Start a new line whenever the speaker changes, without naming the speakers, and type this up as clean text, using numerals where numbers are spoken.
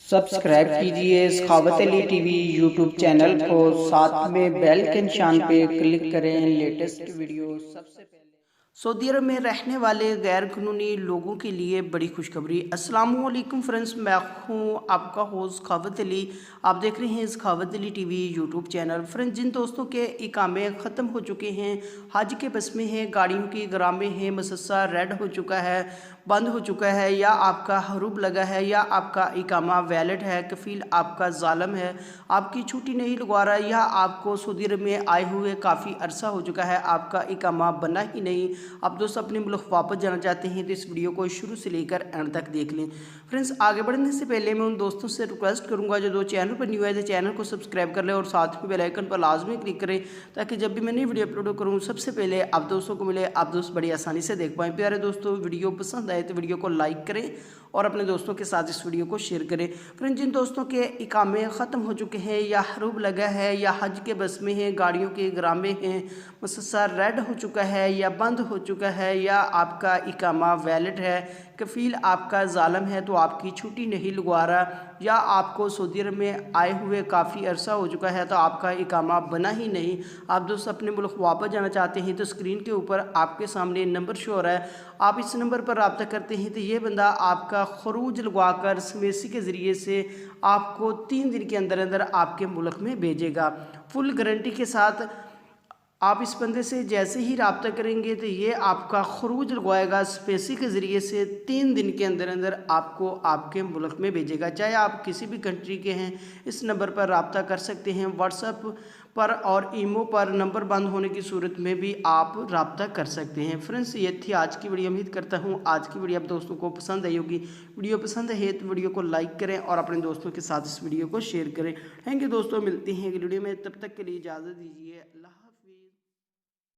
Subscribe कीजिए सखावत Ali TV YouTube channel को, साथ में बेल के निशान पे क्लिक करें लेटेस्ट वीडियो सबसे पहले। सऊदी अरब में रहने वाले गैर कानूनी लोगों के लिए बड़ी खुशखबरी। अस्सलामुअलैकुम फ्रेंड्स, मैं हूँ आपका होस्ट सखावत अली। आप देख रहे हैं Sakhawat Ali TV YouTube channel. Friends, जिन दोस्तों के इकामे ख़त्म हो चुके हैं, हज के बस में हैं, गाड़ियों की ग्रामे हैं, मसस्सा रेड हो चुका है, बंद हो चुका है, या आपका हरूब लगा है, या आपका इकामा वैलिड है, कफ़ील आपका ज़ालम है, आपकी छुट्टी नहीं लगवा रहा, या आपको सऊदी अरब में आए हुए काफ़ी अरसा हो चुका है, आपका इकामा बना ही नहीं, आप दोस्त अपने मुल्क वापस जाना चाहते हैं, तो इस वीडियो को शुरू से लेकर एंड तक देख लें। फ्रेंड्स, आगे बढ़ने से पहले मैं उन दोस्तों से रिक्वेस्ट करूंगा जो दो चैनल पर न्यू है तो चैनल को सब्सक्राइब कर लें और साथ में बेल आइकन पर लाजमी क्लिक करें, ताकि जब भी मैं नई वीडियो अपलोड करूँ सबसे पहले आप दोस्तों को मिले, आप दोस्त बड़ी आसानी से देख पाएँ। प्यारे दोस्तों, वीडियो पसंद आए तो वीडियो को लाइक करें और अपने दोस्तों के साथ इस वीडियो को शेयर करें। फ्रेंड्स, जिन दोस्तों के इकामे ख़त्म हो चुके हैं, या हरूब लगा है, या हज के बस में हैं, गाड़ियों के ग्रामे हैं, मसस्सा रेड हो चुका है या बंद हो चुका है, या आपका इकामा वैलिड है, कफ़ील आपका ज़ालम है, तो आपकी छुट्टी नहीं लगवा रहा, या आपको सऊदी अरब में आए हुए काफ़ी अरसा हो चुका है तो आपका इकामा बना ही नहीं, आप दोस्त अपने मुल्क वापस जाना चाहते हैं, तो स्क्रीन के ऊपर आपके सामने नंबर शो हो रहा है, आप इस नंबर पर रब्ता करते हैं तो ये बंदा आपका खरूज लगवा कर स्मेसी के ज़रिए से आपको 3 दिन के अंदर अंदर आपके मुल्क में भेजेगा, फुल गारंटी के साथ। आप इस बंदे से जैसे ही रब्ता करेंगे तो ये आपका खरूज लगवाएगा स्पेसी के ज़रिए से, 3 दिन के अंदर अंदर आपको आपके मुल्क में भेजेगा। चाहे आप किसी भी कंट्री के हैं, इस नंबर पर रब्ता कर सकते हैं। व्हाट्सएप पर और ईमो पर नंबर बंद होने की सूरत में भी आप रब्ता कर सकते हैं। फ्रेंड्स, ये थी आज की वीडियो। उम्मीद करता हूँ आज की वीडियो आप दोस्तों को पसंद आई होगी। वीडियो पसंद है तो वीडियो को लाइक करें और अपने दोस्तों के साथ इस वीडियो को शेयर करें। थैंक यू दोस्तों, मिलते हैं अगली वीडियो में, तब तक के लिए इजाज़त दीजिए। अल्लाह।